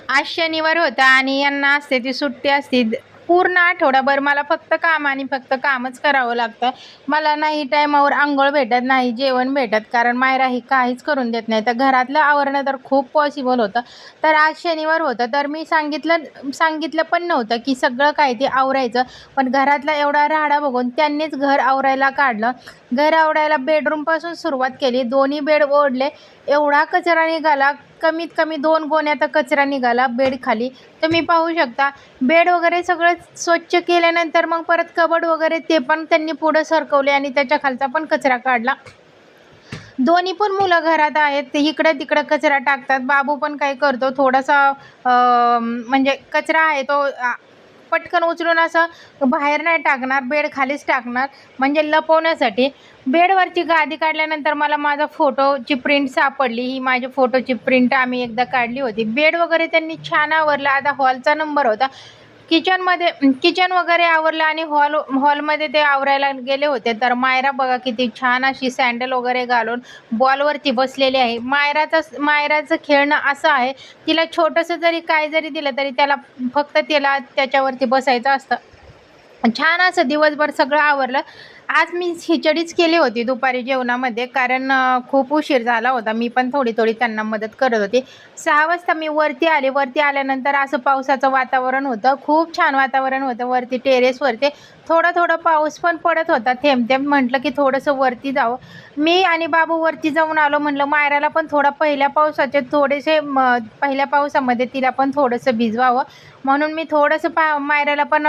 आज शनिवार होता आणि यांना असते ती सुट्टी असते पूर्ण आठवडाभर मला फक्त काम आणि फक्त कामच करावं लागतं. मला नाही टायमावर अंघोळ भेटत, नाही जेवण भेटत, कारण मायरा ही काहीच करून देत नाही. तर घरातलं आवरणं तर खूप पॉसिबल होतं. तर आज शनिवार होतं, तर मी सांगितलं पण नव्हतं की सगळं काय ते आवरायचं. पण घरातला एवढा राडा बघून त्यांनीच घर आवरायला काढलं. घर आवरायला बेडरूमपासून सुरुवात केली. दोन्ही बेड ओढले. एवढा कचरा निघाला, कमीत कमी 2 गोण्या तर कचरा निघाला बेड खाली. तुम्ही पाहू शकता. बेड वगैरे सगळं स्वच्छ केल्यानंतर मग परत कबड वगैरे ते पण त्यांनी पुढं सरकवले आणि त्याच्या खालचा पण कचरा काढला. दोन्ही पण मुलं घरात आहेत, ते इकडं तिकडं कचरा टाकतात. बाबू पण काय करतो थोडासा म्हणजे कचरा आहे तो पटकन उचलून असं बाहेर नाही टाकणार, बेड खालीच टाकणार, म्हणजे लपवण्यासाठी. बेडवरची गादी काढल्यानंतर मला माझा फोटोची प्रिंट सापडली. ही माझी फोटोची प्रिंट आम्ही एकदा काढली होती. बेड वगैरे त्यांनी छान आवरला. आता हॉलचा नंबर होता. किचन वगैरे आवरलं आणि हॉलमध्ये ते आवरायला गेले होते. तर मायरा बघा किती छान अशी सँडल वगैरे घालून बॉलवरती बसलेली आहे. मायराचं खेळणं असं आहे, तिला छोटंसं जरी काय जरी दिलं तरी फक्त तिला त्याच्यावरती बसायचं असतं. छान असं दिवसभर सगळं आवरलं. आज मी खिचडीच केली होती दुपारी जेवणामध्ये, कारण खूप उशीर झाला होता. मी पण थोडी त्यांना मदत करत होती. 6 वाजता मी वरती आले. वरती आल्यानंतर असं पावसाचं वातावरण होतं. खूप छान वातावरण होतं वरती टेरेसवरती. थोडा पाऊस पण पडत होता, थेंब-थेंब. म्हटलं की थोडंसं वरती जावं. मी आणि बाबू वरती जाऊन आलो. म्हटलं मायराला पण पहिल्या पहिल्या पावसामध्ये तिला पण थोडंसं भिजवावं. म्हणून मी थोडंसं मायराला पण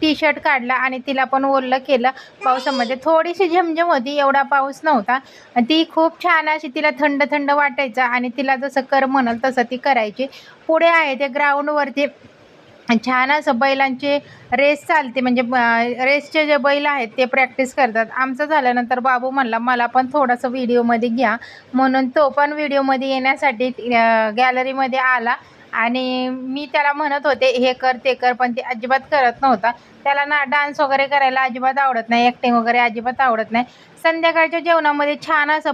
टी-शर्ट काढला आणि तिला पण ओलं केलं. पावसामध्ये थोडीशी झमझम होती, एवढा पाऊस नव्हता. ती खूप छान अशी तिला थंड वाटायचं आणि तिला जसं कर म्हणाल तसं ती करायची. पुढे आहे ते ग्राउंडवरती छान असं बैलांची रेस चालते, म्हणजे रेसचे जे बैल आहेत ते प्रॅक्टिस करतात. आमचं झाल्यानंतर बाबू म्हणला मला पण थोडंसं व्हिडिओमध्ये घ्या, म्हणून तो पण व्हिडिओमध्ये येण्यासाठी गॅलरीमध्ये आला. आणि मी त्याला म्हणत होते हे कर ते कर, पण ते अजिबात करत नव्हता. त्याला ना डान्स वगैरे करायला अजिबात आवडत नाही, ॲक्टिंग वगैरे अजिबात आवडत नाही. संध्याकाळच्या जेवणामध्ये छान असं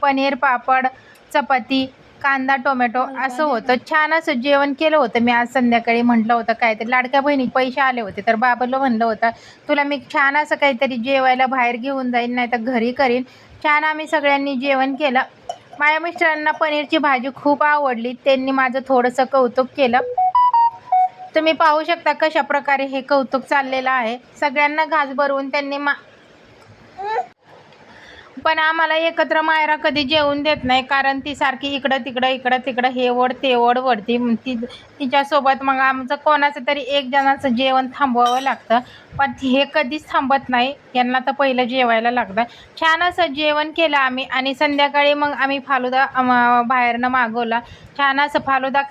पनीर पापड, चपाती, कांदा टोमॅटो असं होतं. छान असं जेवण केलं होतं मी आज संध्याकाळी. म्हटलं होतं काहीतरी लाडक्या बहिणी पैसे आले होते, तर बाबाला म्हणलं होतं तुला मी छान असं काहीतरी जेवायला बाहेर घेऊन जाईन, नाही तर घरी करीन. छान आम्ही सगळ्यांनी जेवण केलं. माझ्या मिस्टरांना पनीरची भाजी खूप आवडली. त्यांनी माझं थोडंसं कौतुक केलं. तुम्ही पाहू शकता कशा प्रकारे हे कौतुक चाललेलं आहे. सगळ्यांना घास भरवून त्यांनी पण आम्हाला एकत्र मायरा कधी जेवून देत नाही, कारण ती सारखी इकडं तिकडं हे ओढ ते ओढ ओढती. तिच्यासोबत मग आमचं कोणाचं तरी एक जणाचं जेवण थांबवावं लागतं. पण हे कधीच थांबत नाही, यांना तर पहिलं जेवायला लागतं. छान असं जेवण केलं आम्ही आणि संध्याकाळी मग आम्ही फालुदा बाहेरनं मागवला. छान असं फालुदा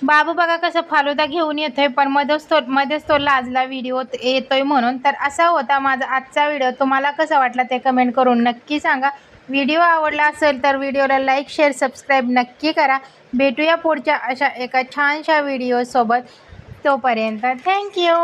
बाबू बघा कसं फालुदा घेऊन येतोय, पण मध्येच तो लाजला व्हिडिओ येतोय म्हणून. तर असा होता माझा आजचा व्हिडिओ. तुम्हाला कसा वाटला ते कमेंट करून नक्की सांगा. व्हिडिओ आवडला असेल तर व्हिडिओला लाईक शेअर सबस्क्राईब नक्की करा. भेटूया पुढच्या अशा एका छानशा व्हिडिओसोबत. तोपर्यंत थँक्यू.